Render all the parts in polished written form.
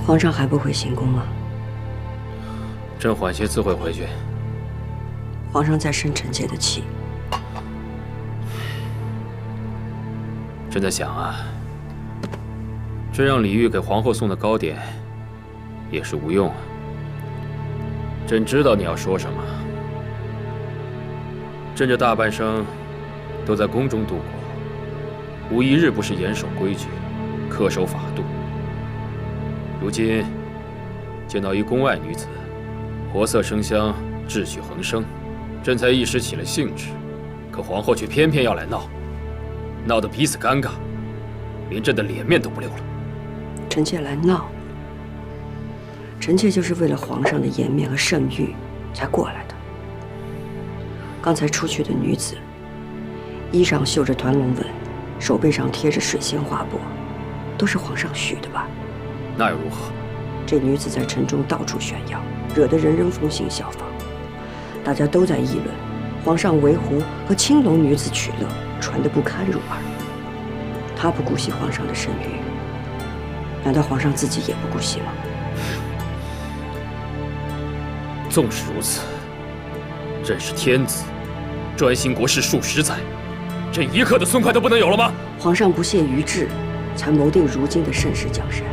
皇上还不回行宫吗？朕缓些自会回去。皇上在生臣妾的气。朕在想啊，这让李煜给皇后送的糕点，也是无用啊。朕知道你要说什么。朕这大半生都在宫中度过，无一日不是严守规矩，恪守法度。如今见到一宫外女子，活色生香，秩序横生，朕才一时起了兴致。可皇后却偏偏要来闹，闹得彼此尴尬，连朕的脸面都不留了。臣妾来闹，臣妾就是为了皇上的颜面和圣誉才过来的。刚才出去的女子，衣上绣着团龙纹，手背上贴着水仙花帛，都是皇上许的吧？那又如何？这女子在城中到处炫耀，惹得人人风行效仿，大家都在议论皇上为胡和青楼女子取乐，传得不堪入耳。她不顾惜皇上的声誉，难道皇上自己也不顾惜吗？纵使如此，朕是天子，专心国事数十载，朕一刻的松快都不能有了吗？皇上不懈于志，才谋定如今的盛世江山，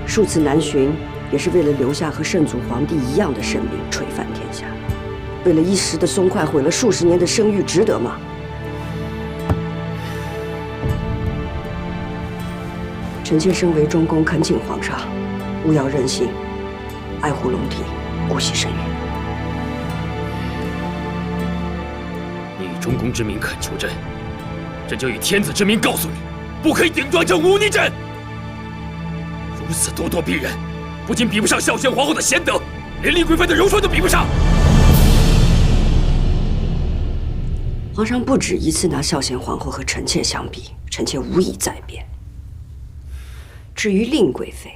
数次南巡，也是为了留下和圣祖皇帝一样的盛名，垂范天下。为了一时的松快，毁了数十年的声誉，值得吗？臣妾身为中宫，恳请皇上勿要任性，爱护龙体，顾惜声誉。你以中宫之名恳求朕，朕就以天子之名告诉你，不可以顶撞朕、忤逆朕。如此咄咄逼人，不仅比不上孝宣皇后的贤德，连丽贵妃的柔顺都比不上。皇上不止一次拿孝贤皇后和臣妾相比，臣妾无以再辩。至于令贵妃，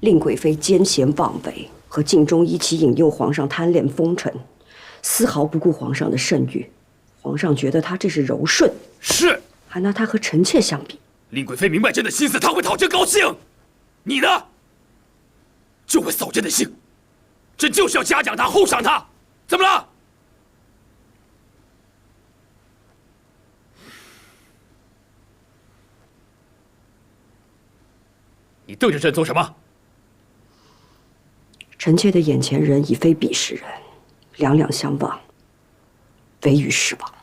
令贵妃奸贤妄为，和敬忠一起引诱皇上贪恋风尘，丝毫不顾皇上的圣誉。皇上觉得她这是柔顺，是，还拿她和臣妾相比。令贵妃明白朕的心思，她会讨朕高兴。你呢，就会扫朕的兴。朕就是要嘉奖她，厚赏她，怎么了？你瞪着朕做什么？臣妾的眼前人已非彼时人，两两相望，唯余是往。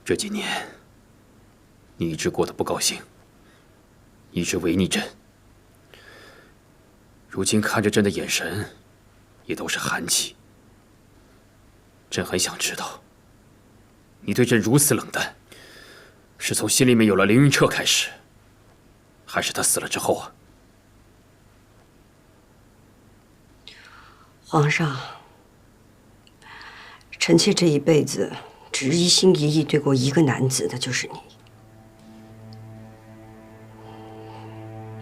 这几年，你一直过得不高兴，一直违逆朕。如今看着朕的眼神，也都是寒气。朕很想知道，你对朕如此冷淡，是从心里面有了凌云彻开始，还是他死了之后啊？皇上，臣妾这一辈子只一心一意对过一个男子，那就是你。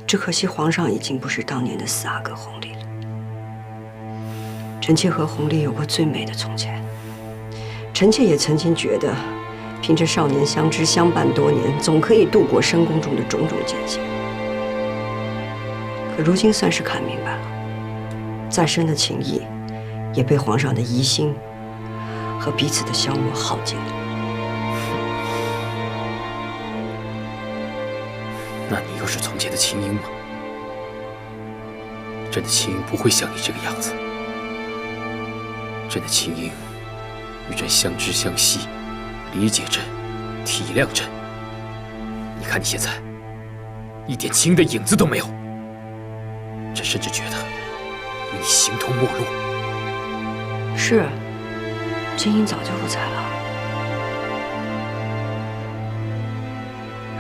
只可惜皇上已经不是当年的4阿哥弘历了。臣妾和弘历有过最美的从前，臣妾也曾经觉得，凭着少年相知相伴多年，总可以度过深宫中的种种艰险。可如今算是看明白了，再深的情谊，也被皇上的疑心和彼此的消磨耗尽了。那你又是从前的秦英吗？朕的秦英不会像你这个样子。朕的秦英与朕相知相惜，理解朕，体谅朕。你看你现在，一点秦英的影子都没有。朕甚至觉得与你形同陌路。是，秦英早就不在了。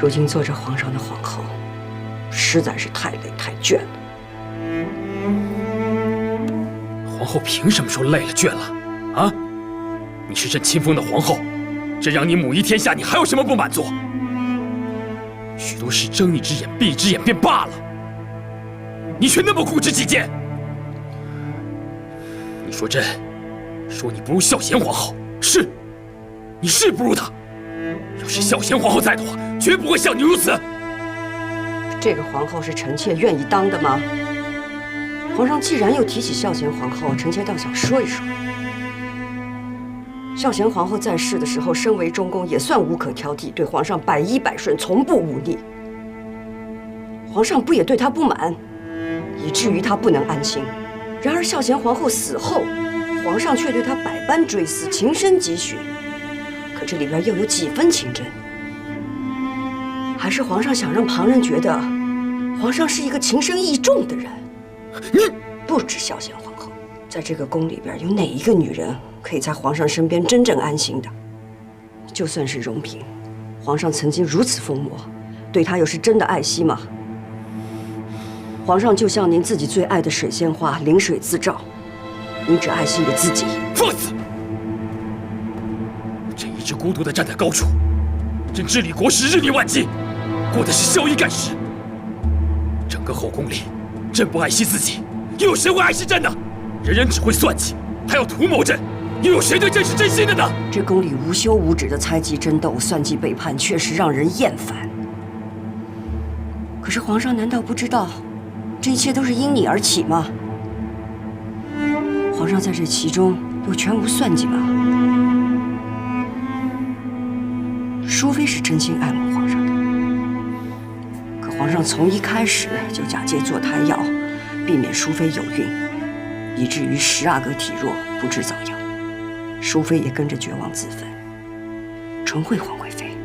如今做着皇上的皇后，实在是太累太倦了。皇后凭什么说累了倦了？啊？你是朕亲封的皇后，朕让你母仪天下，你还有什么不满足？许多事睁一只眼闭一只眼便罢了，你却那么固执己见。你说朕，说你不如孝贤皇后，是，你是不如她。要是孝贤皇后在的话，绝不会像你如此。这个皇后是臣妾愿意当的吗？皇上既然又提起孝贤皇后，臣妾倒想说一说。孝贤皇后在世的时候，身为中宫，也算无可挑剔，对皇上百依百顺，从不忤逆。皇上不也对她不满，以至于她不能安心。然而孝贤皇后死后，皇上却对她百般追思，情深几许。可这里边又有几分情真？还是皇上想让旁人觉得，皇上是一个情深义重的人？你不止孝贤皇后，在这个宫里边，有哪一个女人可以在皇上身边真正安心的？就算是荣嫔，皇上曾经如此疯魔，对她又是真的爱惜吗？皇上就像您自己最爱的水仙花，临水自照，您只爱惜你自己。放肆！朕一直孤独地站在高处，朕治理国事日理万机，过的是宵衣干食。整个后宫里，朕不爱惜自己，又有谁会爱惜朕呢？人人只会算计，还要图谋朕，又有谁对朕是真心的呢？这宫里无休无止的猜忌争斗、算计背叛，确实让人厌烦。可是皇上难道不知道，这一切都是因你而起吗？皇上在这其中又全无算计吗？淑妃是真心爱慕皇上的，可皇上从一开始就假借坐胎药，避免淑妃有孕，以至于12个体弱，不治早夭。淑妃也跟着绝望自焚。纯惠皇贵妃，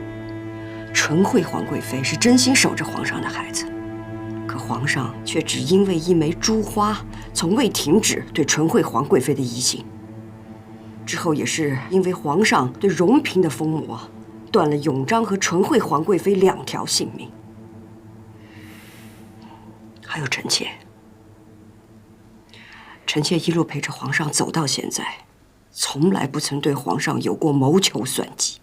纯惠皇贵妃是真心守着皇上的孩子，可皇上却只因为一枚珠花，从未停止对纯惠皇贵妃的疑心。之后也是因为皇上对荣嫔的疯魔，断了永璋和纯惠皇贵妃2条性命。还有臣妾，臣妾一路陪着皇上走到现在，从来不曾对皇上有过谋求算计。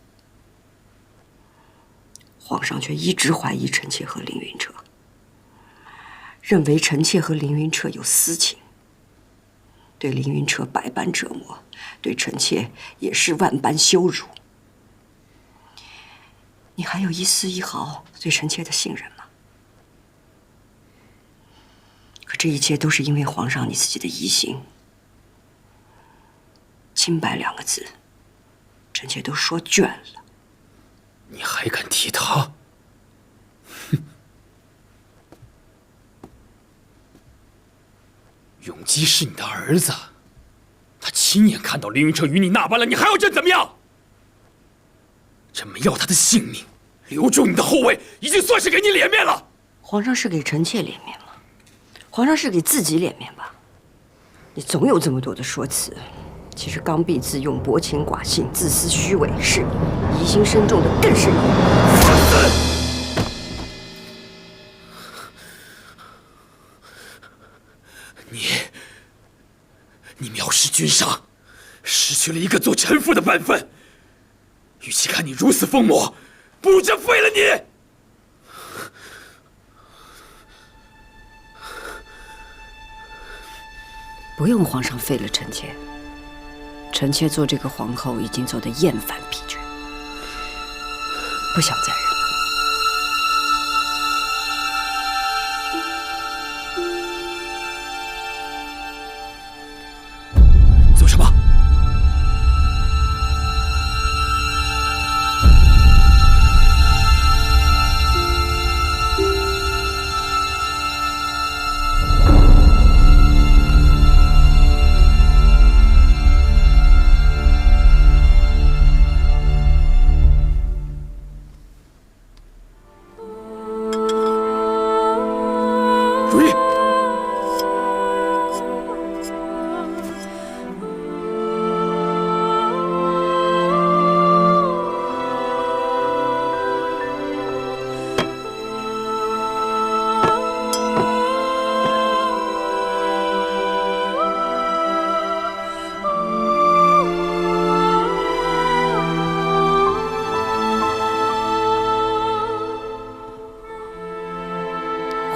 皇上却一直怀疑臣妾和凌云彻，认为臣妾和凌云彻有私情，对凌云彻百般折磨，对臣妾也是万般羞辱。你还有一丝一毫对臣妾的信任吗？可这一切都是因为皇上你自己的疑心。清白2个字，臣妾都说倦了。你还敢提他？哼！永基是你的儿子，他亲眼看到凌云彻与你那般了，你还要朕怎么样？朕们要他的性命，留住你的后位，已经算是给你脸面了。皇上是给臣妾脸面吗？皇上是给自己脸面吧？你总有这么多的说辞，其实刚愎自用、薄情寡信、自私虚伪是你，疑心深重的更是你。放肆！你藐视君上，失去了一个做臣妇的本分。与其看你如此疯魔，不如朕废了你！不用皇上废了臣妾，臣妾做这个皇后已经做得厌烦疲倦，不想再忍了。做什么？如意，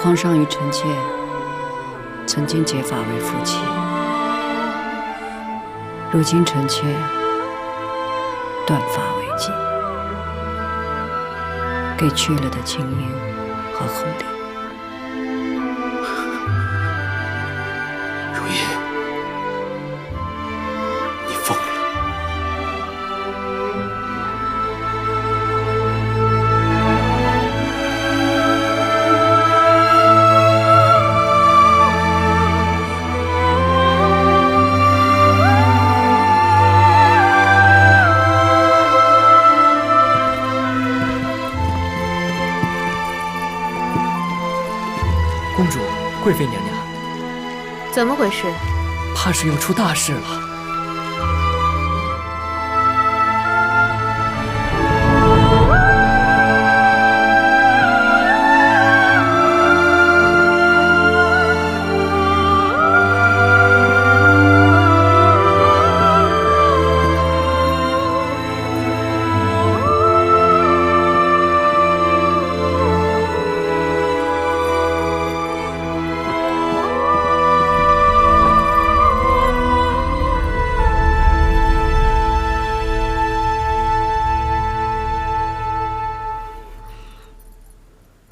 皇上与臣妾曾经结发为夫妻，如今臣妾断发为妻。给去了的青云和红莲。如意，你疯了！公主，贵妃娘娘，怎么回事？怕是又出大事了。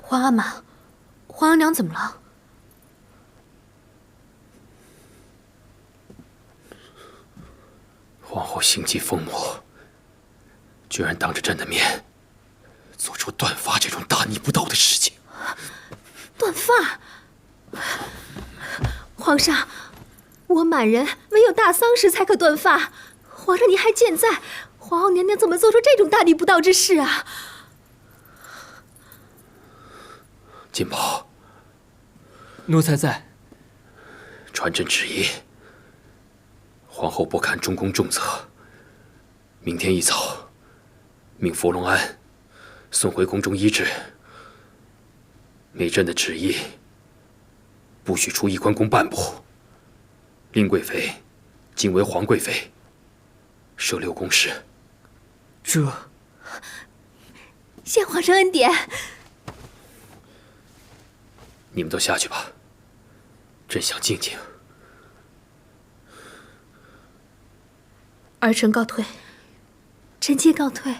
皇阿玛，皇额娘怎么了？皇后心机疯魔，居然当着朕的面做出断发这种大逆不道的事情。断发！皇上，我满人唯有大丧时才可断发。皇上您还健在，皇后娘娘怎么做出这种大逆不道之事啊？金宝，奴才在。传朕旨意，皇后不堪中宫重责，明天一早，命伏龙安送回宫中医治。每朕的旨意，不许出仪关宫半步。令贵妃今为皇贵妃，设6宫事。这，谢皇上恩典。你们都下去吧，朕想静静。儿臣告退。臣妾告退。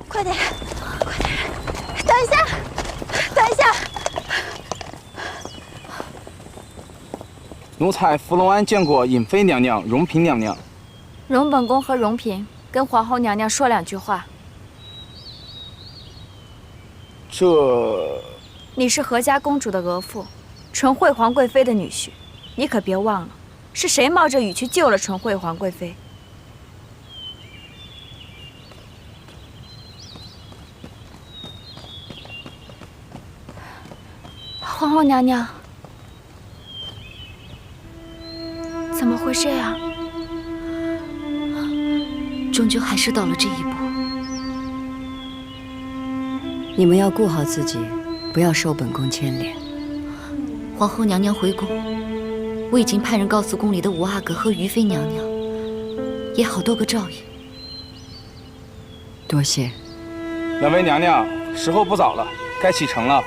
快点，快点！等一下，等一下！奴才伏龙安见过尹妃娘娘、容嫔娘娘。容本宫和容嫔跟皇后娘娘说2句话。这……你是何家公主的额驸，纯惠皇贵妃的女婿，你可别忘了，是谁冒着雨去救了纯惠皇贵妃？皇后娘娘，怎么会这样？终究还是到了这一步。你们要顾好自己，不要受本宫牵连。皇后娘娘回宫，我已经派人告诉宫里的五阿哥和于妃娘娘，也好多个照应。多谢。两位娘娘，时候不早了，该启程了。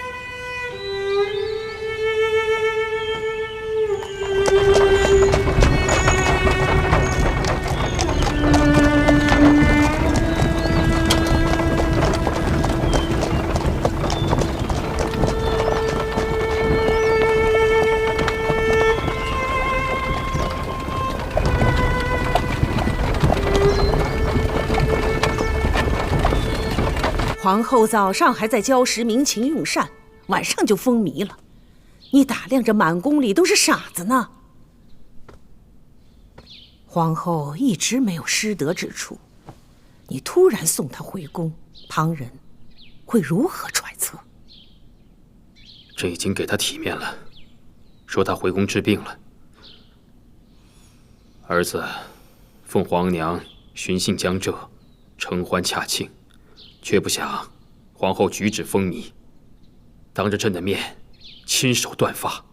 皇后早上还在礁石鸣琴用膳，晚上就风靡了。你打量着满宫里都是傻子呢。皇后一直没有失德之处，你突然送她回宫，旁人会如何揣测？朕已经给她体面了，说她回宫治病了。儿子奉皇娘巡幸江浙，承欢洽庆。却不想，皇后举止风靡，当着朕的面亲手断发，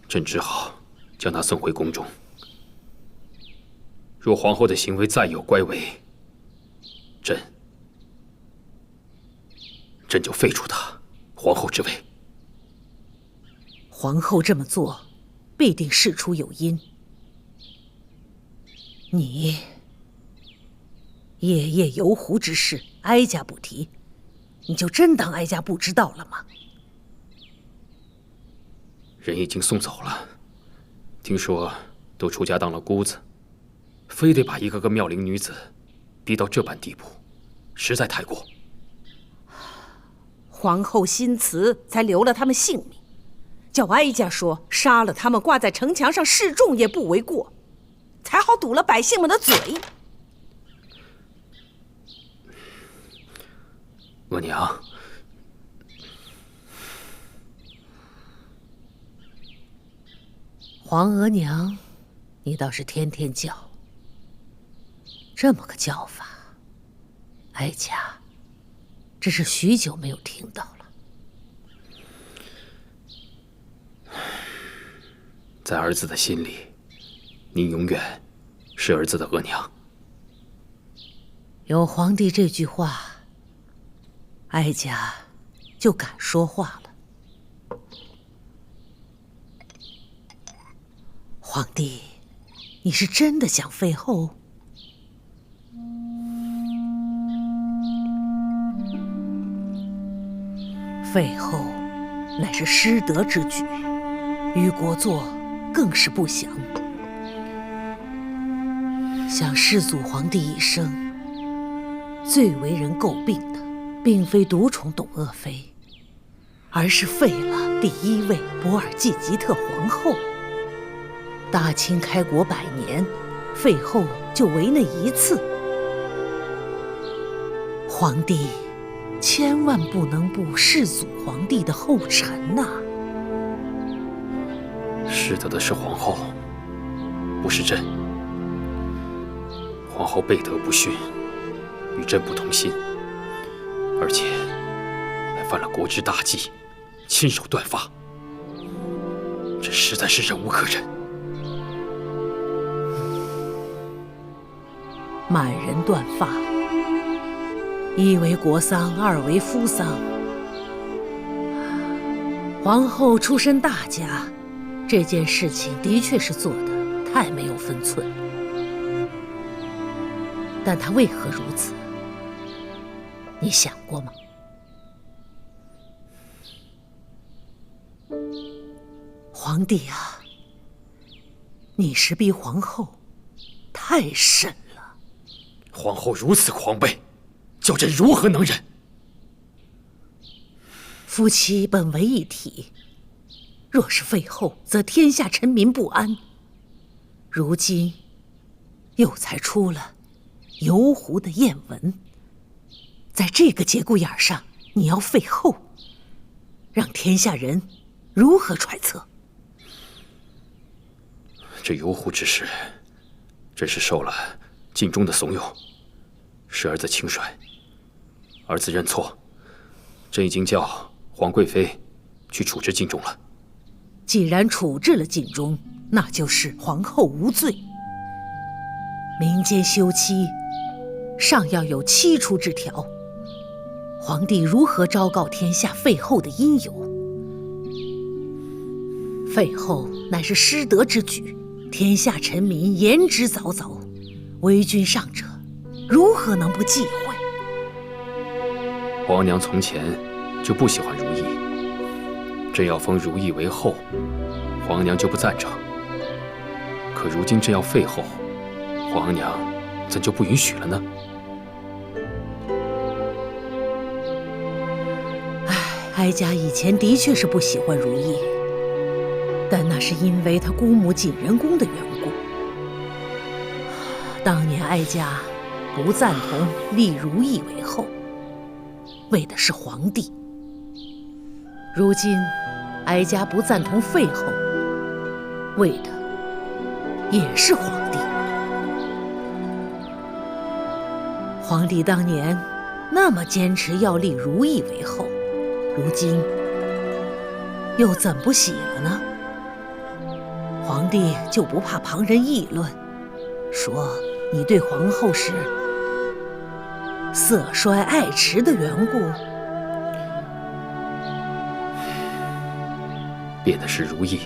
朕只好将她送回宫中。若皇后的行为再有乖违，朕就废除她皇后之位。皇后这么做，必定事出有因。你夜夜游湖之事，哀家不提，你就真当哀家不知道了吗？人已经送走了，听说都出家当了姑子，非得把一个个妙龄女子逼到这般地步，实在太过。皇后心慈，才留了他们性命，叫哀家说杀了他们挂在城墙上示众也不为过，才好堵了百姓们的嘴。额娘，皇额娘，你倒是天天叫，这么个叫法，哀家真是许久没有听到了。在儿子的心里，您永远是儿子的额娘。有皇帝这句话，哀家就敢说话了。皇帝，你是真的想废后？废后乃是失德之举，于国祚更是不祥。想世祖皇帝一生，最为人诟病的，并非独宠董鄂妃，而是废了第一位博尔济吉特皇后。大清开国100年，废后就为那一次。皇帝千万不能步世祖皇帝的后尘呐！失德的是皇后，不是朕。皇后背德不逊，与朕不同心，而且还犯了国之大忌，亲手断发，这实在是忍无可忍。满人断发，一为国丧，二为夫丧。皇后出身大家，这件事情的确是做得太没有分寸了。但她为何如此？你想过吗？皇帝啊，你是逼皇后太甚了。皇后如此狂悖，叫朕如何能忍？夫妻本为一体，若是废后，则天下臣民不安。如今又才出了游湖的艳闻，在这个节骨眼上，你要废后，让天下人如何揣测？这游湖之事，真是受了晋中的怂恿，是儿子轻率，儿子认错，朕已经叫皇贵妃去处置晋中了。既然处置了晋中，那就是皇后无罪。民间休妻，尚要有7出之条，皇帝如何昭告天下废后的因由？废后乃是失德之举，天下臣民言之凿凿，为君上者如何能不忌讳？皇娘从前就不喜欢如意，朕要封如意为后，皇娘就不赞成。可如今朕要废后，皇娘怎就不允许了呢？哀家以前的确是不喜欢如意，但那是因为她姑母景仁宫的缘故。当年哀家不赞同立如意为后，为的是皇帝。如今哀家不赞同废后，为的也是皇帝。皇帝当年那么坚持要立如意为后，如今又怎不喜了呢？皇帝就不怕旁人议论，说你对皇后是色衰爱弛的缘故？变的是如意，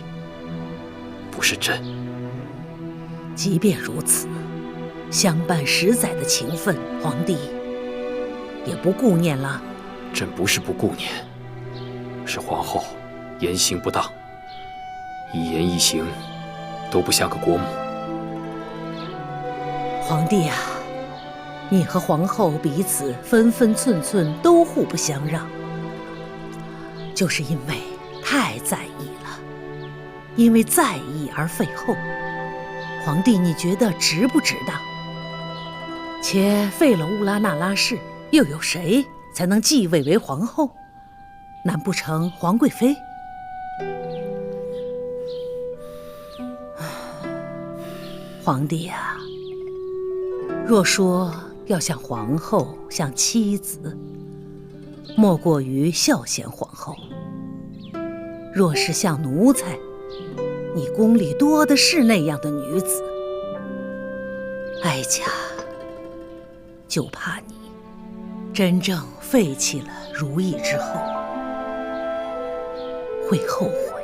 不是朕。即便如此，相伴10载的情分，皇帝也不顾念了。朕不是不顾念，是皇后言行不当，一言一行都不像个国母。皇帝啊，你和皇后彼此分分寸寸都互不相让，就是因为太在意了，因为在意而废后。皇帝，你觉得值不值当？且废了乌拉那拉氏，又有谁才能继位为皇后？难不成皇贵妃？皇帝啊，若说要像皇后，像妻子，莫过于孝贤皇后；若是像奴才，你宫里多的是那样的女子。哀家就怕你真正废弃了如意之后，会后悔，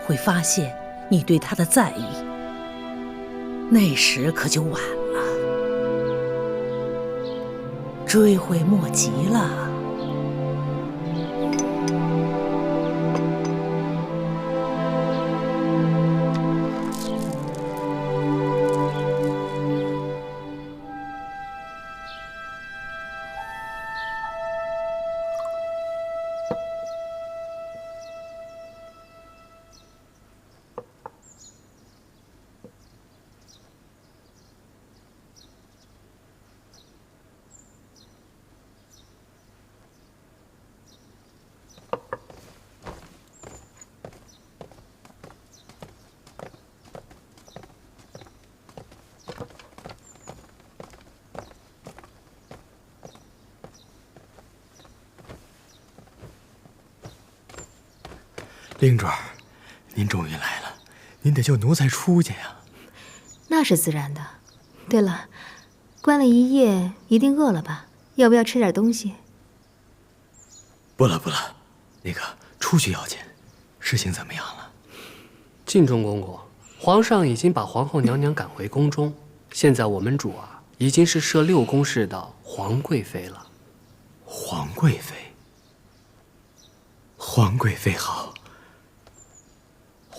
会发现你对她的在意，那时可就晚了，追悔莫及了。令主儿，您终于来了，您得救奴才出去呀。那是自然的。对了，关了一夜，一定饿了吧？要不要吃点东西？不了，那个出去要紧。事情怎么样了？敬重公公，皇上已经把皇后娘娘赶回宫中，现在我们主啊，已经是摄6宫事的皇贵妃了。皇贵妃，皇贵妃好。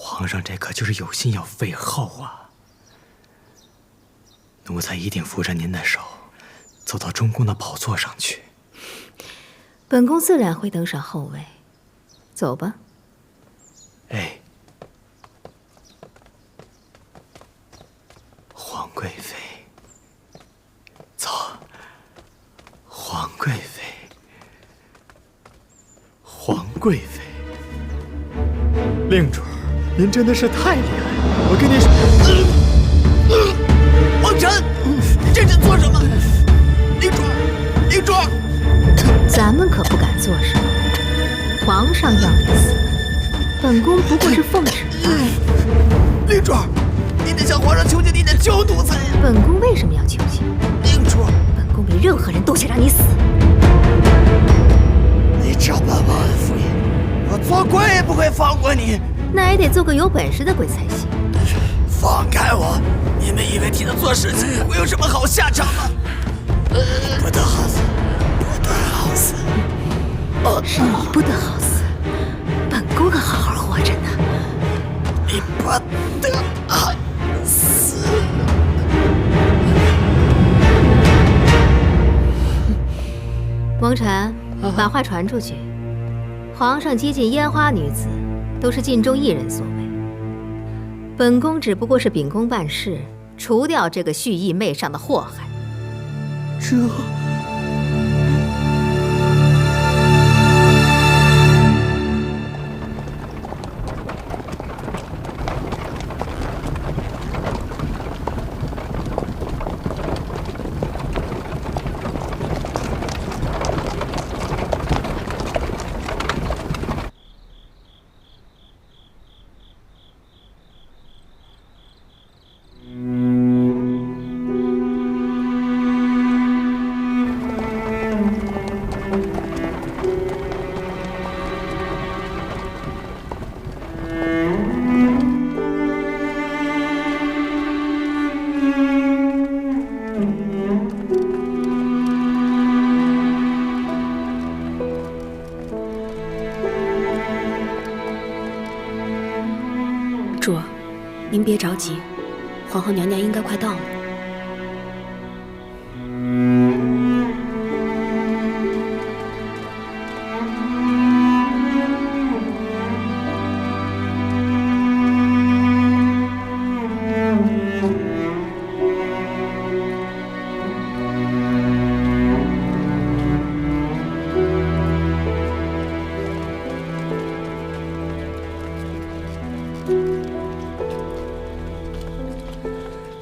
皇上这可就是有心要废后啊！奴才一定扶着您的手，走到中宫的宝座上去。本宫自然会登上后位。走吧。哎，皇贵妃，走。皇贵妃，皇贵妃，令主。您真的是太厉害了！我跟您说，王臣，你这是做什么？令主，咱们可不敢做什么。皇上要你死，本宫不过是奉旨罢了。令主，你得向皇上求情，你得救奴才呀！本宫为什么要求情？令主，本宫比任何人都想让你死。这般忘恩负义，我做鬼也不会放过你。那也得做个有本事的鬼才行。放开我！你们以为替他做事情会有什么好下场吗？不得好死，不得好死！是你不得好死，本宫可好好活着呢。你不得好死！王禅，把话传出去，皇上接近烟花女子，都是禁中一人所为。本宫只不过是秉公办事，除掉这个蓄意媚上的祸害。这……主儿，您别着急，皇后娘娘应该快到了。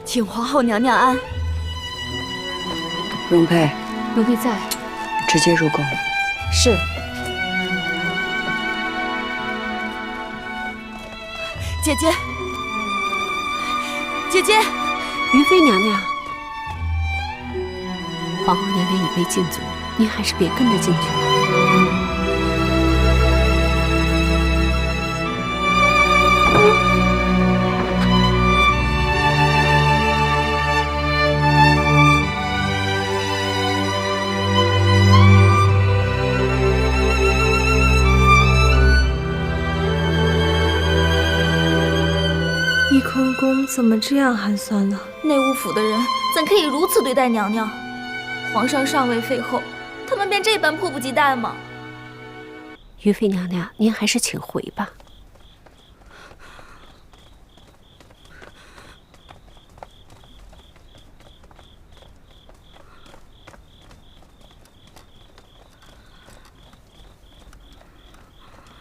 请皇后娘娘安。容佩，奴婢在。直接入宫。是。姐姐，姐姐，于妃娘娘，皇后娘娘已被禁足，您还是别跟着进去了。翊坤宫怎么这样寒酸了？内务府的人怎可以如此对待娘娘？皇上尚未废后，他们便这般迫不及待吗？于妃娘娘，您还是请回吧。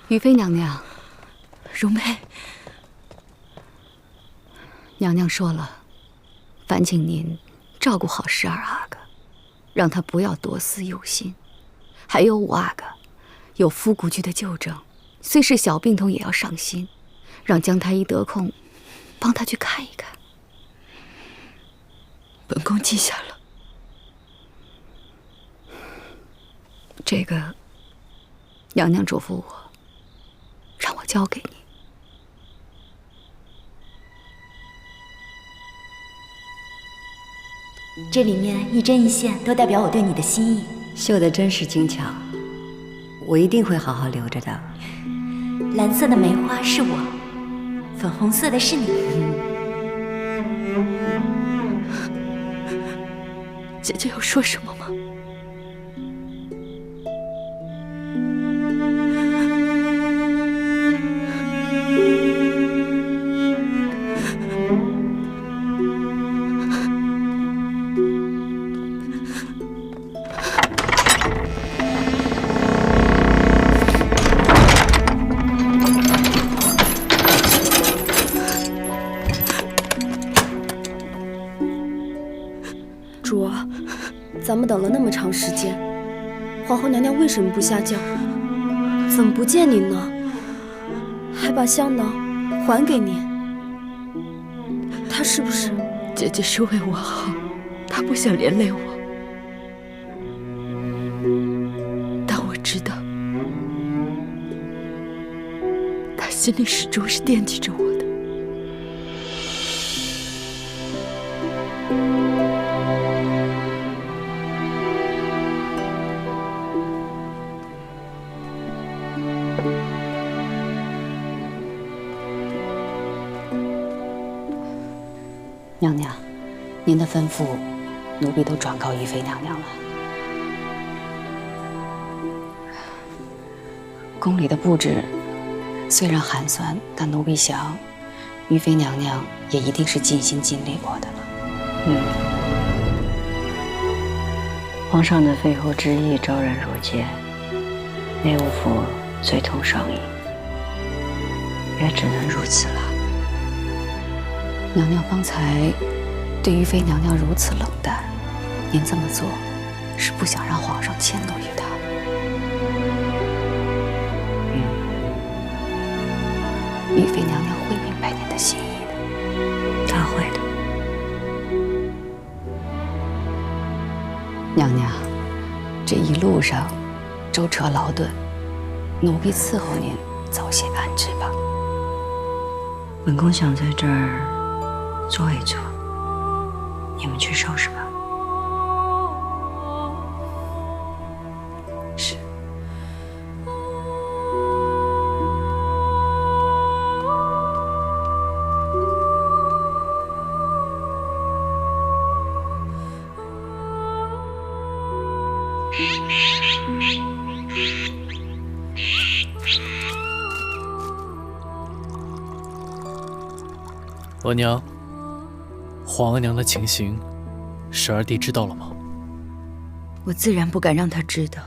于妃娘娘，容佩。娘娘说了，烦请您照顾好12阿哥，让他不要多思忧心。还有5阿哥，有夫谷居的旧症，虽是小病痛也要上心，让姜太医得空帮他去看一看。本宫记下了。这个，娘娘嘱咐我，让我交给你。这里面一针一线都代表我对你的心意，绣得真是精巧，我一定会好好留着的。蓝色的梅花是我，粉红色的是你。姐姐有说什么吗？主儿，咱们等了那么长时间，皇后娘娘为什么不下轿？怎么不见您呢？还把香囊还给您，她是不是？姐姐是为我好，她不想连累我。但我知道，心里始终是惦记着我的。娘娘，您的吩咐，奴婢都转告于妃娘娘了。宫里的布置虽然寒酸，但奴婢想，于妃娘娘也一定是尽心尽力过的了。皇上的废后之意昭然若揭，内务府最痛上意，也只能如此了。娘娘方才对于妃娘娘如此冷淡，您这么做是不想让皇上迁怒于她。于妃娘娘会明白您的心意的。她会的。娘娘，这一路上舟车劳顿，奴婢伺候您早些安置吧。本宫想在这儿坐一坐，你们去收拾吧。是。额娘，皇额娘的情形，十二弟知道了吗？我自然不敢让他知道，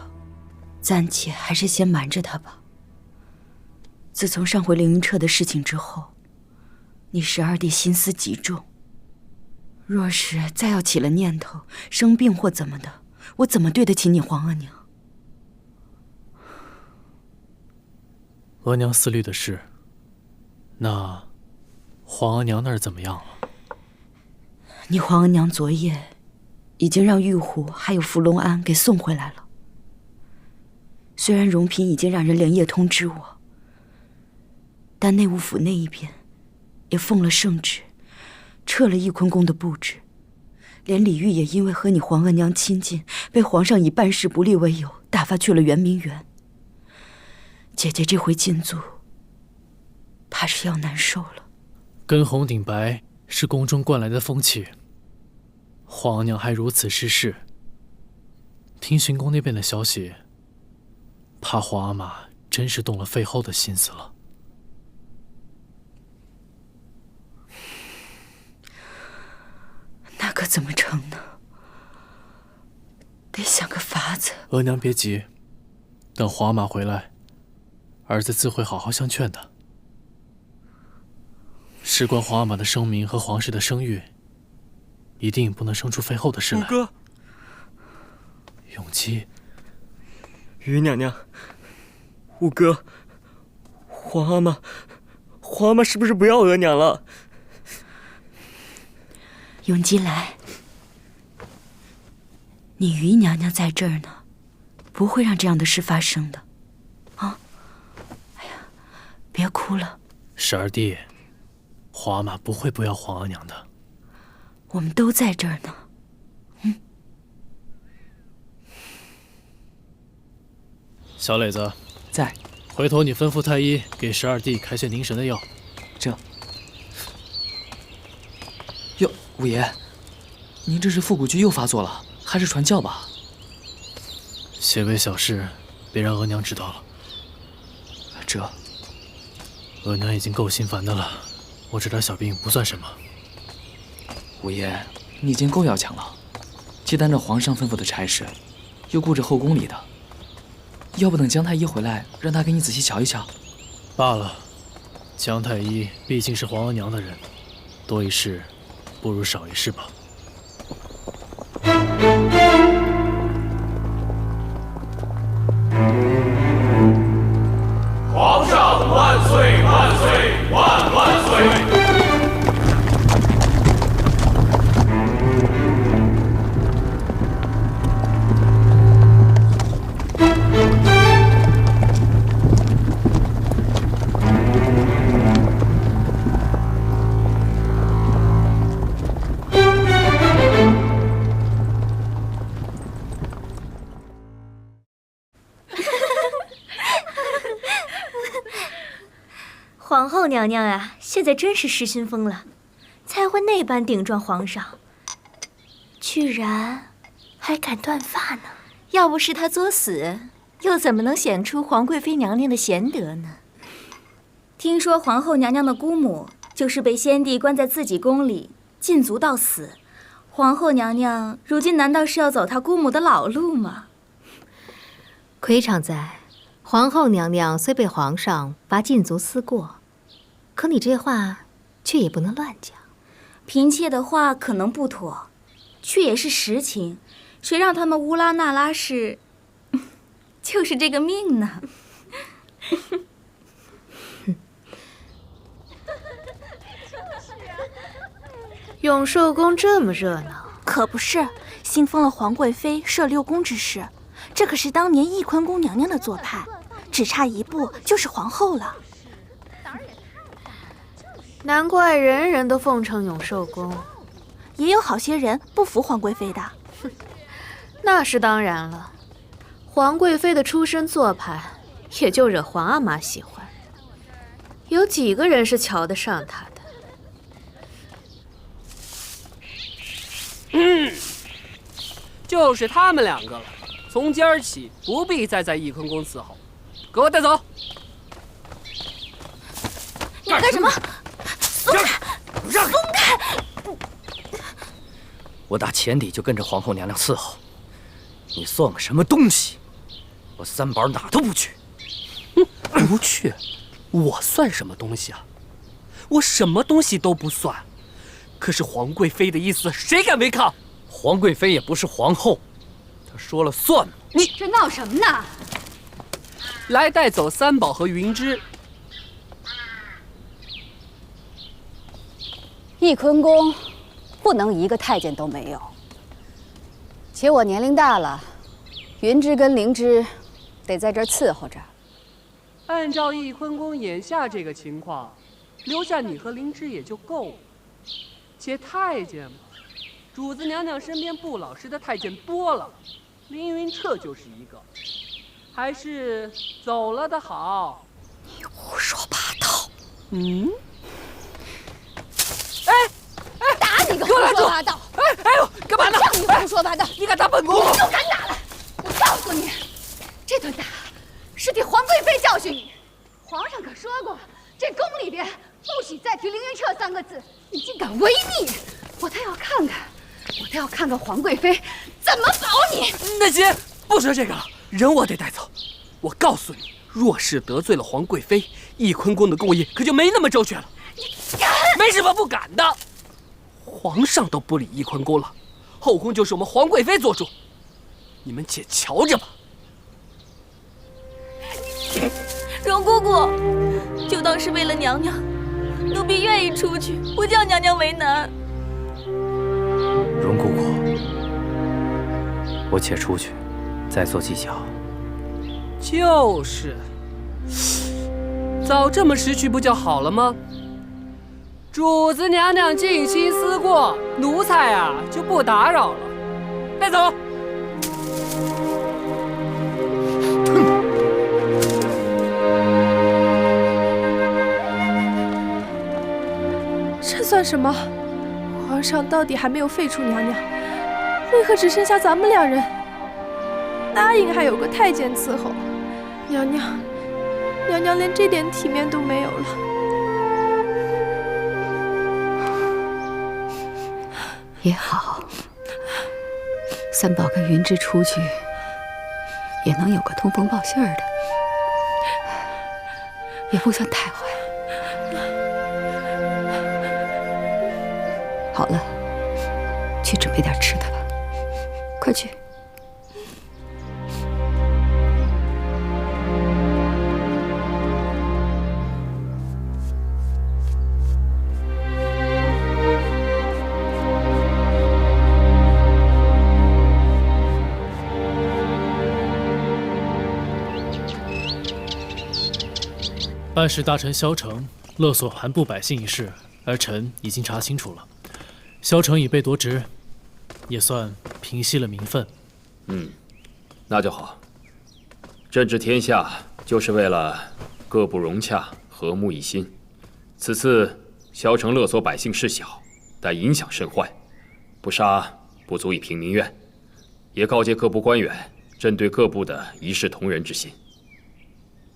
暂且还是先瞒着他吧。自从上回凌云彻的事情之后，你十二弟心思极重。若是再要起了念头，生病或怎么的，我怎么对得起你皇额娘？额娘思虑的是，那皇额娘那儿怎么样了？你皇额娘昨夜已经让玉虎还有福龙安给送回来了。虽然荣嫔已经让人连夜通知我，但内务府那一边也奉了圣旨，撤了翊坤宫的布置，连李煜也因为和你皇额娘亲近，被皇上以办事不力为由打发去了圆明园。姐姐这回进驻，怕是要难受了。跟红顶白是宫中惯来的风气，皇额娘还如此失势。听巡宫那边的消息，怕皇阿玛真是动了废后的心思了。那可怎么成呢？得想个法子。额娘别急，等皇阿玛回来，儿子自会好好相劝的。事关皇阿玛的声名和皇室的声誉，一定不能生出废后的事来。五哥，永基，于娘娘，五哥，皇阿玛是不是不要额娘了？永基来，你于娘娘在这儿呢，不会让这样的事发生的，啊！哎呀，别哭了。十二弟，皇阿玛不会不要皇额娘的。我们都在这儿呢。小磊子在。回头你吩咐太医给十二弟开些凝神的药。这。哟，五爷，您这是腹股剧又发作了，还是传教吧？些微小事，别让额娘知道了。这。额娘已经够心烦的了，我这点小病不算什么。五爷，你已经够要强了，既担着皇上吩咐的差事，又顾着后宫里的。要不等姜太医回来，让他给你仔细瞧一瞧。罢了，姜太医毕竟是皇额娘的人，多一事不如少一事吧。皇上万岁万岁万万岁！皇后娘娘啊，现在真是失心疯了，才会那般顶撞皇上，居然还敢断发呢。要不是她作死，又怎么能显出皇贵妃娘娘的贤德呢？听说皇后娘娘的姑母就是被先帝关在自己宫里禁足到死，皇后娘娘如今难道是要走她姑母的老路吗？魁常在，皇后娘娘虽被皇上罚禁足思过，可你这话却也不能乱讲。嫔妾的话可能不妥，却也是实情。谁让他们乌拉那拉氏就是这个命呢？永寿宫这么热闹，可不是，新封了皇贵妃摄六宫之事，这可是当年翊坤宫娘娘的做派，只差一步就是皇后了。难怪人人都奉承永寿宫，也有好些人不服皇贵妃的。那是当然了，皇贵妃的出身做派，也就惹皇阿玛喜欢，有几个人是瞧得上她的？就是他们2个了。从今儿起，不必再在翊坤宫伺候，给我带走！你干什么？松开！松开！我打前底就跟着皇后娘娘伺候，你算个什么东西？我三宝哪都不去。不去？我算什么东西啊？我什么东西都不算。可是皇贵妃的意思，谁敢违抗？皇贵妃也不是皇后，她说了算吗？你这闹什么呢？来带走三宝和云芝。翊坤宫不能一个太监都没有，且我年龄大了，云芝跟灵芝得在这儿伺候着。按照翊坤宫眼下这个情况，留下你和灵芝也就够了。且太监嘛，主子娘娘身边不老实的太监多了，凌云彻就是一个，还是走了的好。你胡说八道！打你个胡说八道！哎呦，干嘛呢？让你胡说八道！你敢打本宫？你就敢打了！我告诉你，这顿打是替皇贵妃教训你。皇上可说过，这宫里边不许再提凌云彻3个字。你竟敢违逆！我倒要看看皇贵妃怎么保你！那行，不说这个了，人我得带走。我告诉你，若是得罪了皇贵妃，翊坤宫的供业可就没那么周全了。你敢？没什么不敢的。皇上都不理翊坤宫了，后宫就是我们皇贵妃做主，你们且瞧着吧。荣姑姑，就当是为了娘娘，奴婢愿意出去，不叫娘娘为难。荣姑姑，我且出去，再做计较。就是，早这么识趣不就好了吗？主子娘娘静心思过，奴才啊就不打扰了。带走。这算什么？皇上到底还没有废除娘娘，为何只剩下咱们2人？答应还有个太监伺候，娘娘连这点体面都没有了。也好，三宝跟云芝出去，也能有个通风报信儿的，也不算太坏。好了，去准备点吃的吧，快去。办事大臣萧成勒索韩部百姓一事，儿臣已经查清楚了。萧成已被夺职，也算平息了民愤。那就好。政治天下就是为了各不融洽，和睦一心。此次萧城勒索百姓事小，但影响甚坏，不杀不足以平民怨，也告诫各部官员针对各部的一视同仁之心。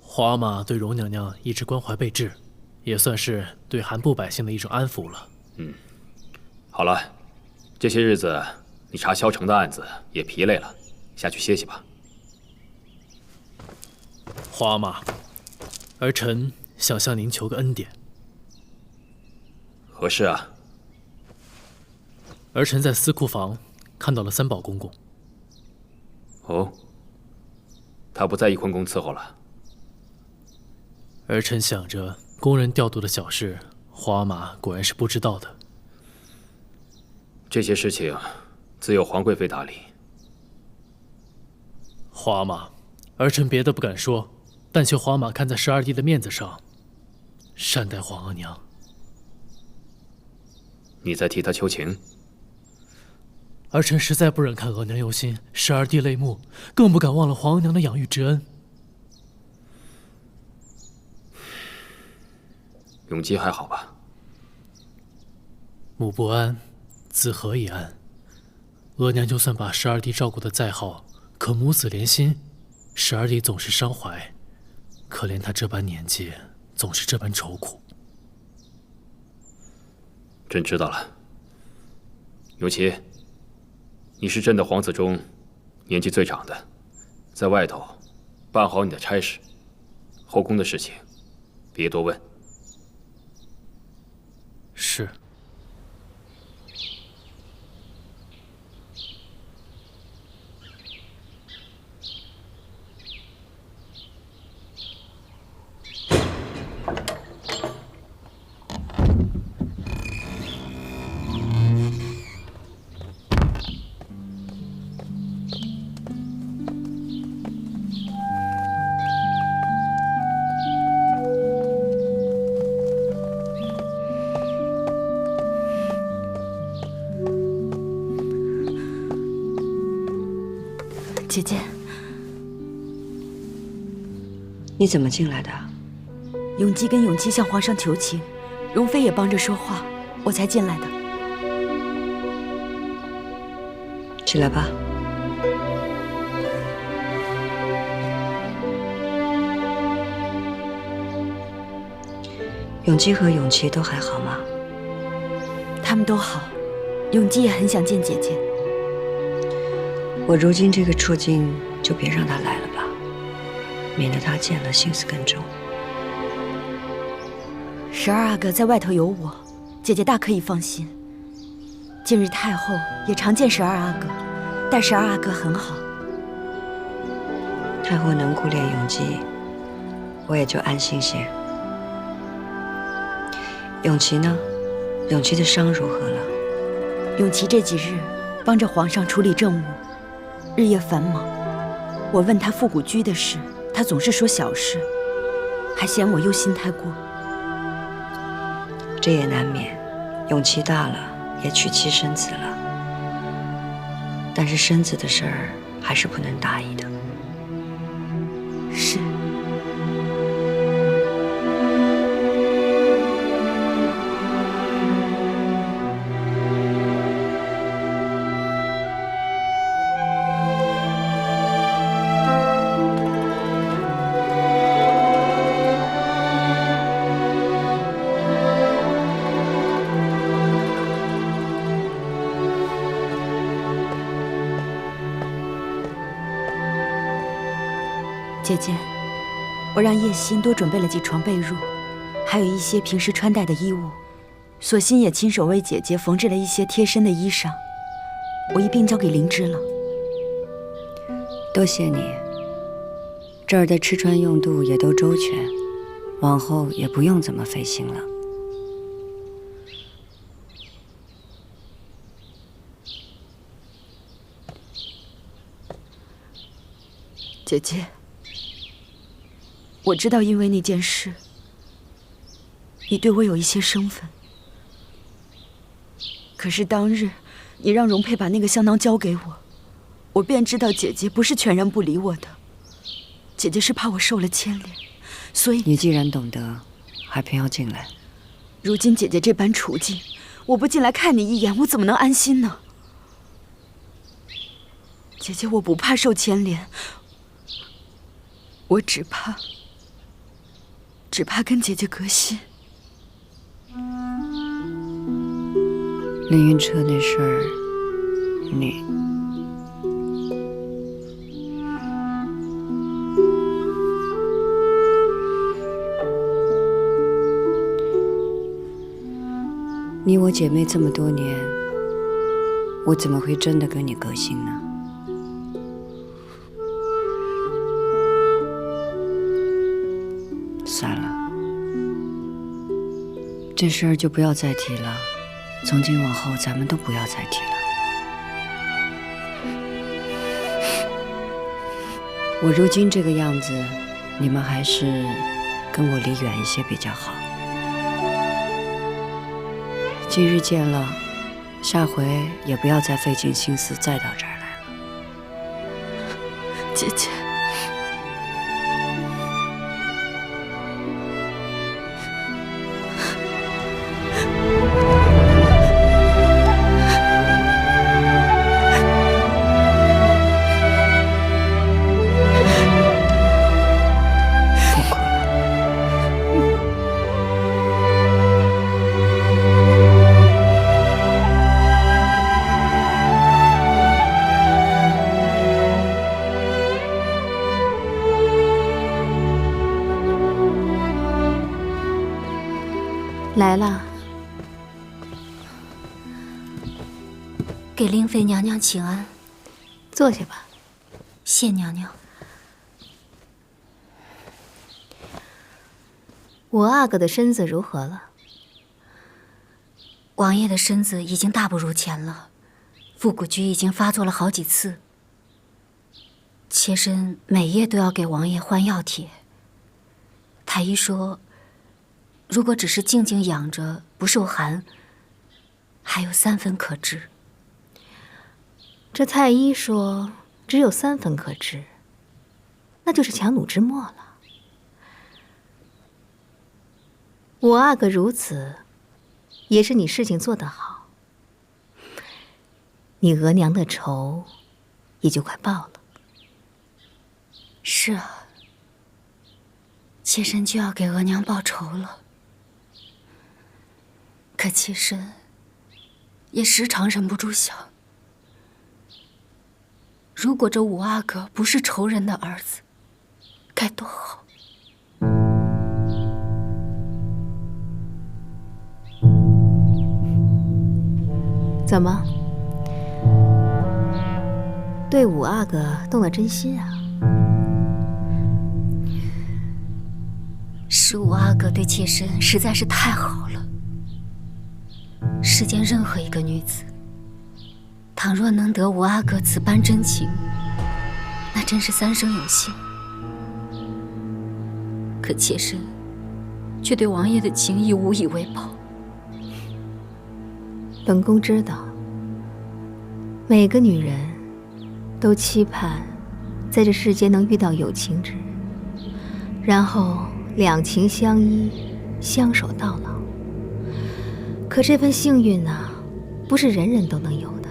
皇阿玛对荣娘娘一直关怀备至，也算是对寒部百姓的一种安抚了。好了，这些日子你查萧城的案子也疲累了，下去歇息吧。皇阿玛，儿臣想向您求个恩典。何事啊？儿臣在司库房看到了三宝公公。哦，他不在翊坤宫伺候了。儿臣想着宫人调度的小事，皇阿玛果然是不知道的。这些事情自有皇贵妃打理。皇阿玛，儿臣别的不敢说，但求皇阿玛看在12弟的面子上，善待皇额娘。你在替他求情？儿臣实在不忍看额娘忧心，12弟泪目，更不敢忘了皇额娘的养育之恩。永基还好吧？母不安，子何以安？额娘就算把12弟照顾得再好，可母子连心，12弟总是伤怀。可怜他这般年纪，总是这般愁苦。朕知道了。永琪，你是朕的皇子中年纪最长的，在外头办好你的差事，后宫的事情别多问。是。姐姐，你怎么进来的？永基跟永琪向皇上求情，容妃也帮着说话，我才进来的。起来吧。永基和永琪都还好吗？他们都好，永基也很想见姐姐。我如今这个处境，就别让他来了吧，免得他见了心思更重。12阿哥在外头有我，姐姐大可以放心。近日太后也常见12阿哥，待12阿哥很好。太后能顾恋永基，我也就安心些。永琪呢？永琪的伤如何了？永琪这几日帮着皇上处理政务，日夜繁忙。我问他复古居的事，他总是说小事，还嫌我忧心太过。这也难免，永琪大了，也娶妻生子了。但是生子的事儿还是不能大意的。是。姐姐，我让叶心多准备了几床被褥，还有一些平时穿戴的衣物。索性也亲手为姐姐缝制了一些贴身的衣裳，我一并交给灵芝了。多谢你，这儿的吃穿用度也都周全，往后也不用怎么费心了。姐姐，我知道因为那件事，你对我有一些生分。可是当日你让容佩把那个香囊交给我，我便知道姐姐不是全然不理我的，姐姐是怕我受了牵连，所以……你既然懂得，还偏要进来，如今姐姐这般处境，我不进来看你一眼，我怎么能安心呢？姐姐，我不怕受牵连，我只怕跟姐姐隔心。凌云车那事儿，你我姐妹这么多年，我怎么会真的跟你隔心呢？算了，这事儿就不要再提了。从今往后，咱们都不要再提了。我如今这个样子，你们还是跟我离远一些比较好。今日见了，下回也不要再费尽心思再到这儿来了。姐姐，来了，给令妃娘娘请安。坐下吧。谢娘娘。我阿哥的身子如何了？王爷的身子已经大不如前了，腹股局已经发作了好几次。妾身每夜都要给王爷换药帖。太医说，如果只是静静养着不受寒，还有3分可治。这太医说只有3分可治，那就是强弩之末了。我阿哥如此，也是你事情做得好，你额娘的仇也就快报了。是啊，妾身就要给额娘报仇了。可妾身也时常忍不住想，如果这五阿哥不是仇人的儿子，该多好。怎么，对五阿哥动了真心啊？是五阿哥对妾身实在是太好了。世间任何一个女子，倘若能得五阿哥此般真情，那真是3生有幸。可妾身却对王爷的情谊无以为报。本宫知道，每个女人都期盼在这世间能遇到有情之人，然后两情相依，相守到老。可这份幸运啊，不是人人都能有的。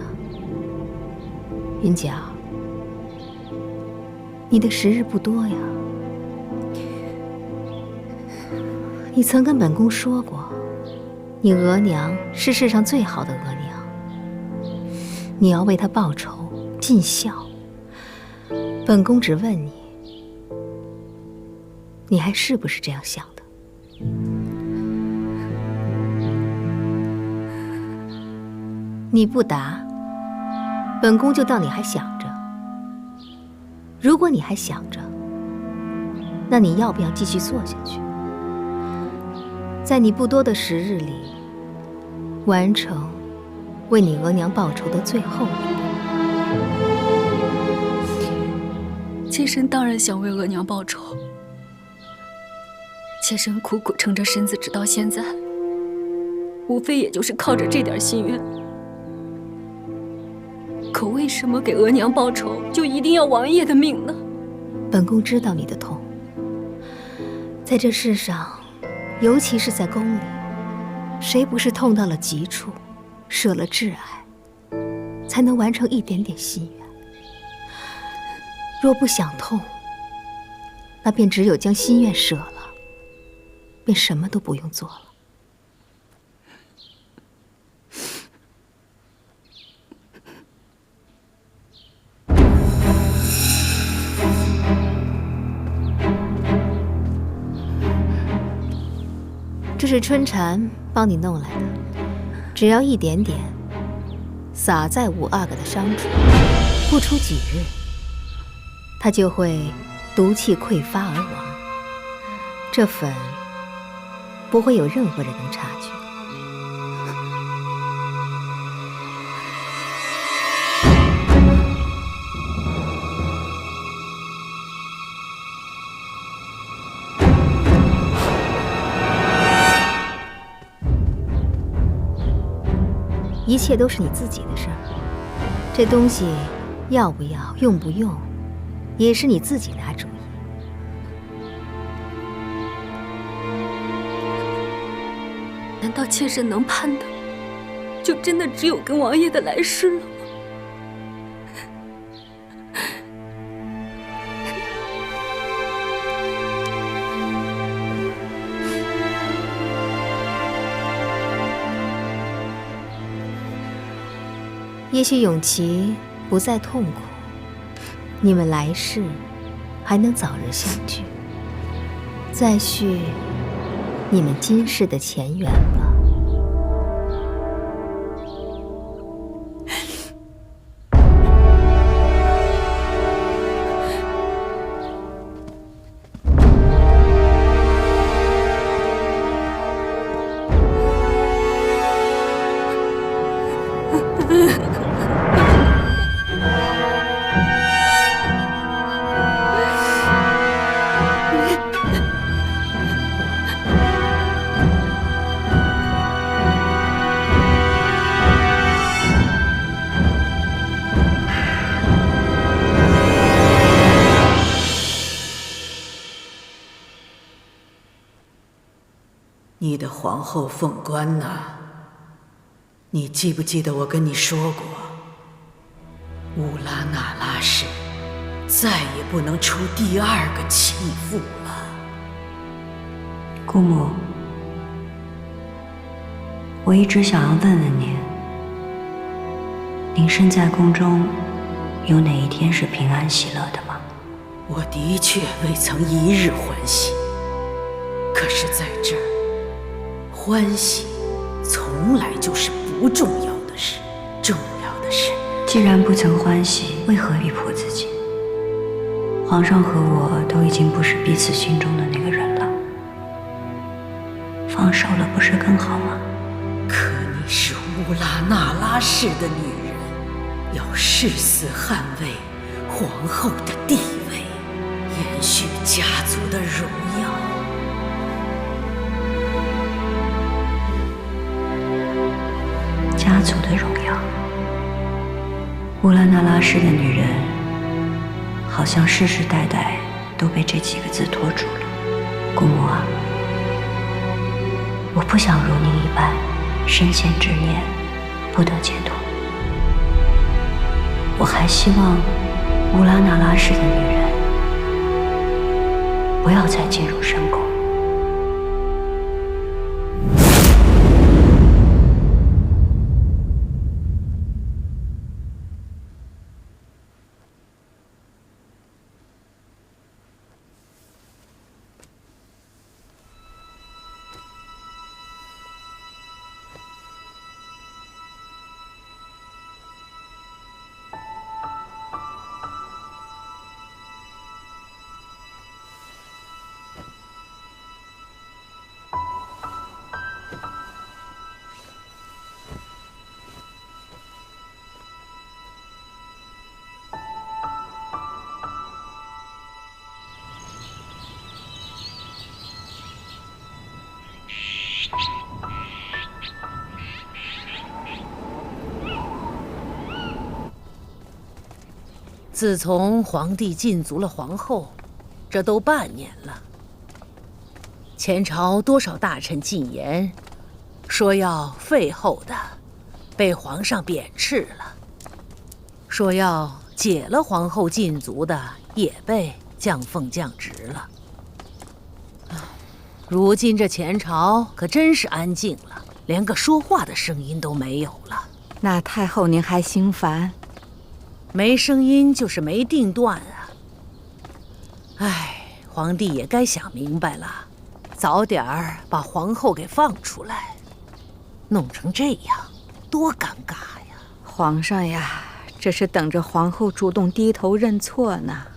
云娇，你的时日不多呀。你曾跟本宫说过，你额娘是世上最好的额娘，你要为她报仇尽孝。本宫只问你，你还是不是这样想的？你不答，本宫就当你还想着。如果你还想着，那你要不要继续做下去？在你不多的时日里，完成为你额娘报仇的最后一步。妾身当然想为额娘报仇。妾身苦苦撑着身子直到现在，无非也就是靠着这点心愿。可为什么给额娘报仇就一定要王爷的命呢？本宫知道你的痛，在这世上，尤其是在宫里，谁不是痛到了极处，舍了挚爱，才能完成一点点心愿？若不想痛，那便只有将心愿舍了，便什么都不用做了。这是春蝉帮你弄来的，只要一点点，撒在吴阿哥的伤处，不出几日，他就会毒气溃发而亡。这粉不会有任何人能察觉。一切都是你自己的事儿，这东西要不要、用不用，也是你自己拿主意。难道妾身能盼的，就真的只有跟王爷的来世了吗？也许永琪不再痛苦，你们来世还能早日相聚，再续你们今世的前缘吧。你的皇后凤冠呐，你记不记得我跟你说过，乌拉那拉氏再也不能出第二个弃妇了。姑母，我一直想要问问您，您身在宫中，有哪一天是平安喜乐的吗？我的确未曾一日欢喜，可是在这儿，欢喜从来就是不重要的事。重要的是，既然不曾欢喜，为何逼迫自己？皇上和我都已经不是彼此心中的那个人了，放手了不是更好吗？可你是乌拉那拉氏的女人，要誓死捍卫皇后的地位，延续家族的荣耀。家族的荣耀。乌拉那拉氏的女人，好像世世代代都被这几个字拖住了。姑母啊，我不想如您一般深陷执念，不得解脱。我还希望乌拉那拉氏的女人不要再进入深宫。自从皇帝禁足了皇后，这都半年了。前朝多少大臣进言，说要废后的，被皇上贬斥了；说要解了皇后禁足的，也被降俸降职了。如今这前朝可真是安静了，连个说话的声音都没有了。那太后您还心烦？没声音就是没定断啊！唉，皇帝也该想明白了，早点儿把皇后给放出来。弄成这样，多尴尬呀！皇上呀，这是等着皇后主动低头认错呢。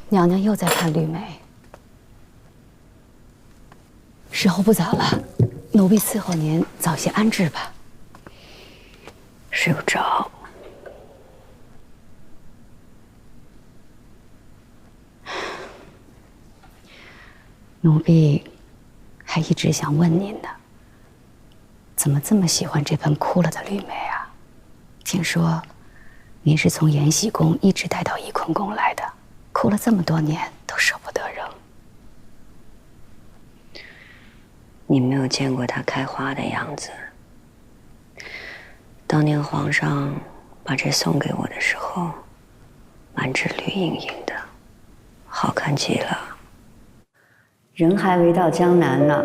娘娘又在看绿梅，时候不早了，奴婢伺候您早些安置吧。睡不着。奴婢还一直想问您呢，怎么这么喜欢这盆枯了的绿梅啊？听说您是从延禧宫一直带到翊坤宫来的，枯了这么多年都舍不得扔。你没有见过它开花的样子。当年皇上把这送给我的时候，满枝绿莹莹的，好看极了。人还未到江南呢，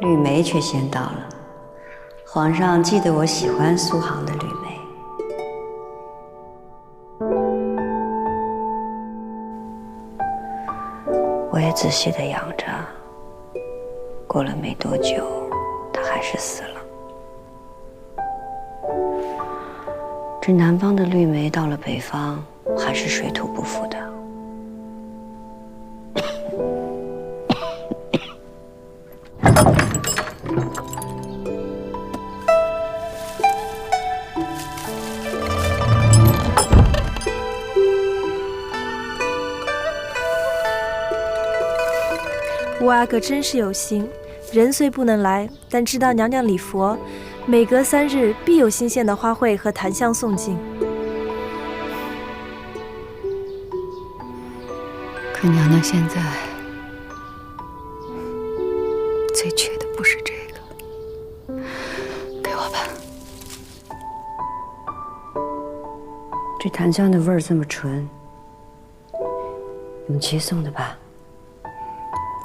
绿梅却先到了。皇上记得我喜欢苏杭的绿梅。我也仔细的养着，过了没多久，它还是死了。这南方的绿梅到了北方，还是水土不服的。五阿哥真是有心，人虽不能来，但知道娘娘礼佛，每隔3日必有新鲜的花卉和檀香送进。可娘娘现在最缺的不是这个，给我吧。这檀香的味儿这么纯，永琪送的吧？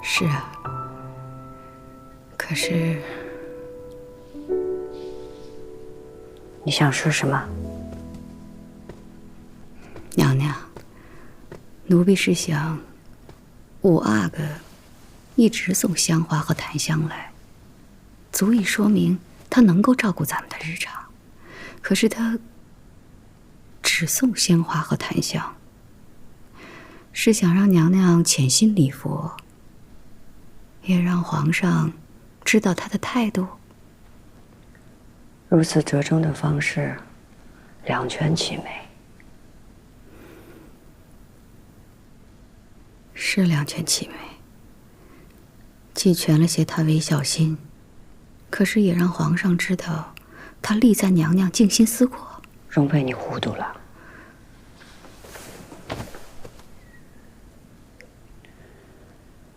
是啊，可是你想说什么？娘娘，奴婢是想，五阿哥一直送香花和檀香来，足以说明他能够照顾咱们的日常。可是他只送鲜花和檀香，是想让娘娘潜心礼佛，也让皇上知道他的态度。如此折中的方式，两全其美。是两全其美，既全了些他微小心，可是也让皇上知道他力赞娘娘静心思过。容妃，你糊涂了。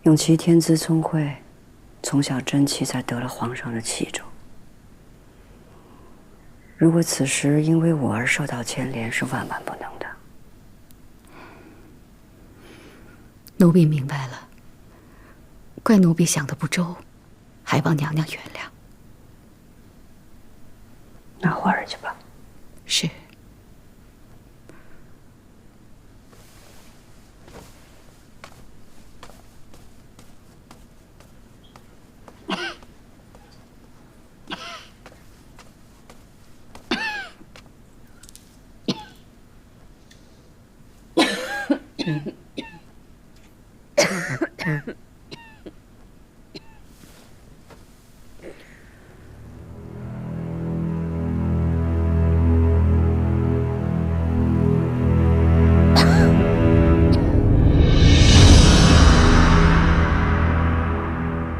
永琪天资聪慧，从小争气，才得了皇上的器重。如果此时因为我而受到牵连，是万万不能的。奴婢明白了，怪奴婢想得不周，还望娘娘原谅。那换儿去吧。是。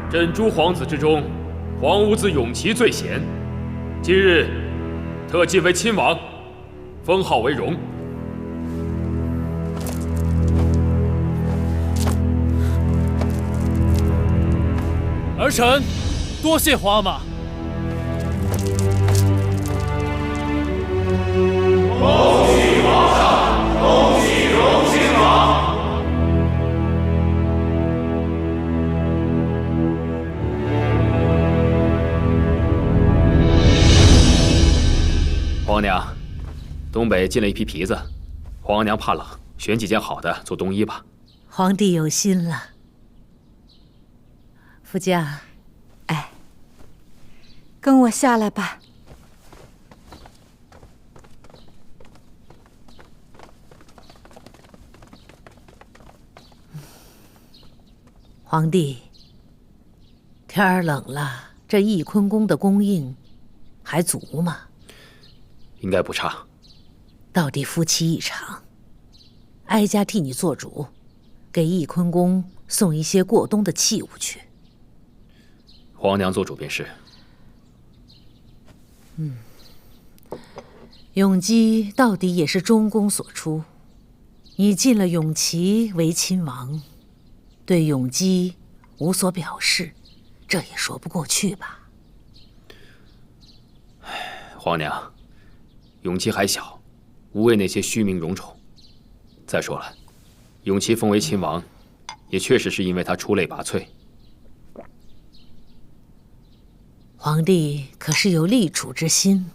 朕诸皇子之中，皇五子永琪最贤，今日特晋为亲王，封号为荣。儿臣多谢皇阿玛。恭喜皇上，恭喜荣亲王。皇娘，东北进了一批皮子，皇娘怕冷，选几件好的做冬衣吧。皇帝有心了。福驾，哎，跟我下来吧。皇帝，天儿冷了，这翊坤宫的供应还足吗？应该不差。到底夫妻一场，哀家替你做主，给翊坤宫送一些过冬的器物去。皇娘做主便是。永基到底也是中宫所出，你进了永琪为亲王，对永基无所表示，这也说不过去吧？皇娘，永琪还小，无谓那些虚名荣宠。再说了，永琪封为亲王，也确实是因为他出类拔萃。皇帝可是有立储之心。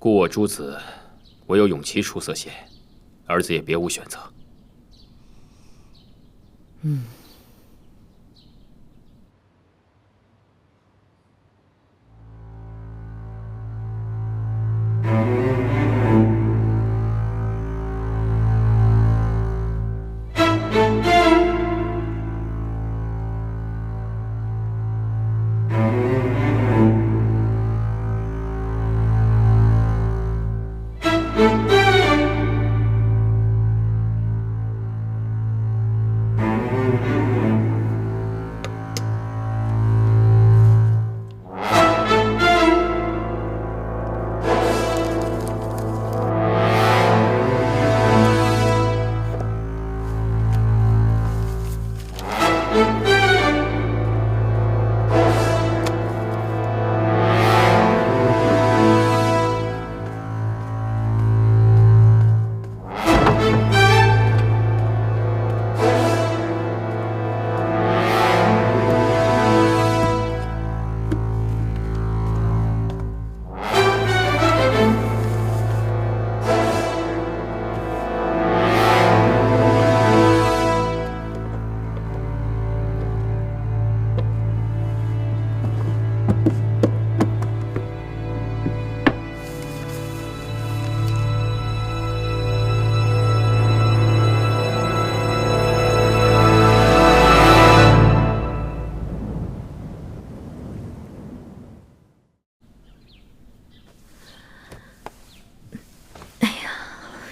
故我诸子，唯有永琪出色些，儿子也别无选择。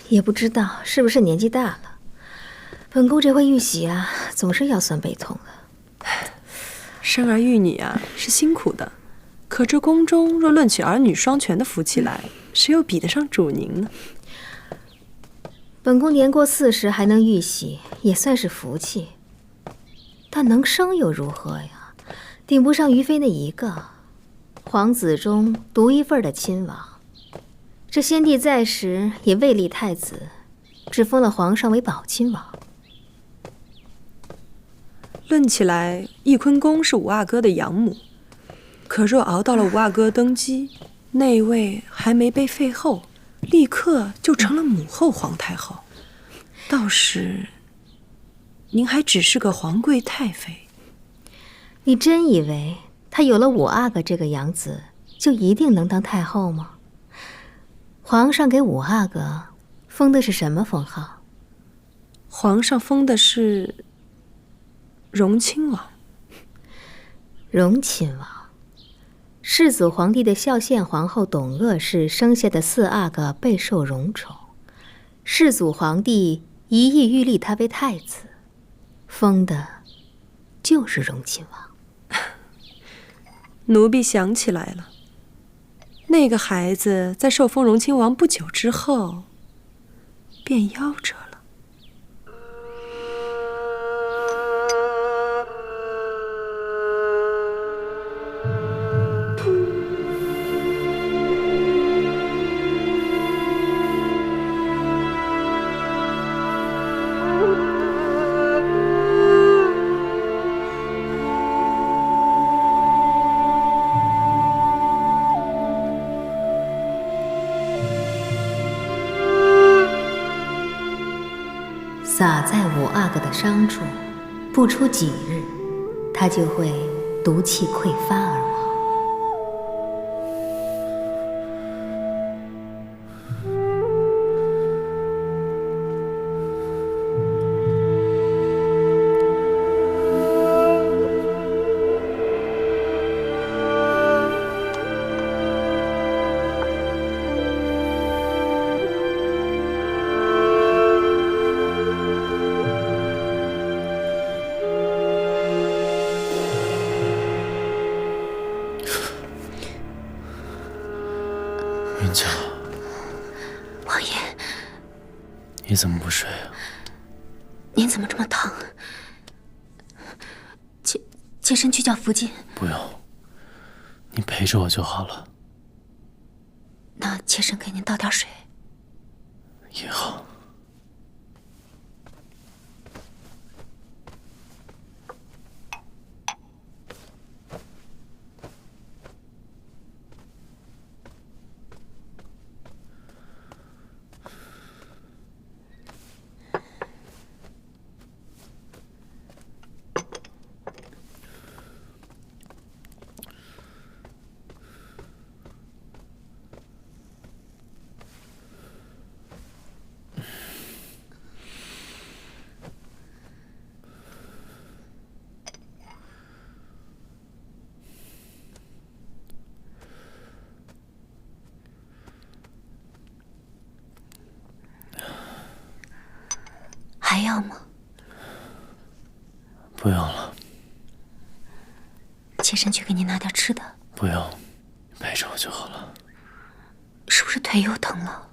也不知道是不是年纪大了，本宫这回遇喜啊，总是腰酸背痛的。生儿育女啊，是辛苦的，可这宫中若论起儿女双全的福气来，谁又比得上主您呢？本宫年过40还能遇喜，也算是福气。但能生又如何呀？顶不上于妃那一个，皇子中独一份的亲王。这先帝在时也未立太子，只封了皇上为宝亲王。论起来，翊坤宫是五阿哥的养母，可若熬到了五阿哥登基，那位还没被废后，立刻就成了母后皇太后，到时您还只是个皇贵太妃。你真以为她有了五阿哥这个养子，就一定能当太后吗？皇上给五阿哥封的是什么封号？皇上封的是荣亲王。荣亲王，世祖皇帝的孝献皇后董鄂氏生下的4阿哥备受荣宠，世祖皇帝一意欲立他为太子，封的就是荣亲王。奴婢想起来了。那个孩子在受封荣亲王不久之后，便夭折了。撒在五阿哥的伤处，不出几日，他就会毒气溃发而亡。云娇，王爷，你怎么不睡啊？您怎么这么疼？妾身去叫福晋。不用，你陪着我就好了。那妾身给您倒点水。也好。还要吗？不用了。妾身去给您拿点吃的。不用，陪着我就好了。是不是腿又疼了？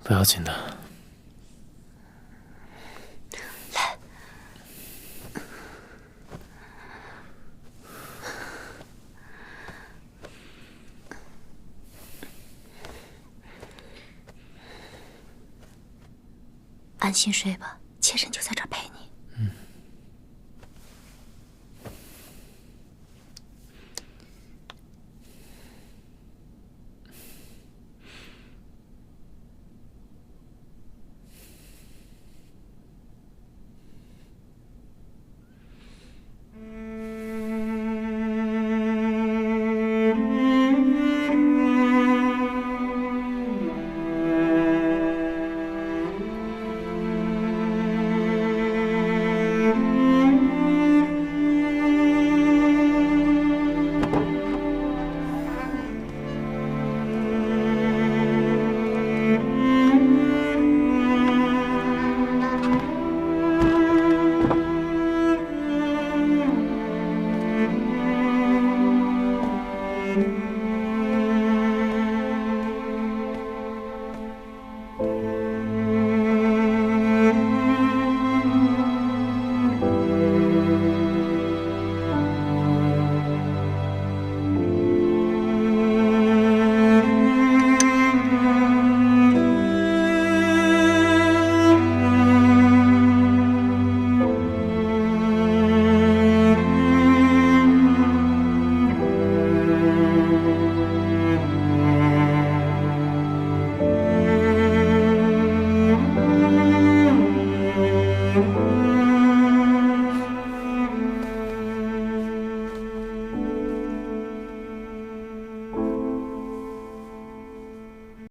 不要紧的。来。安心睡吧，妾身就在这儿陪你。嗯。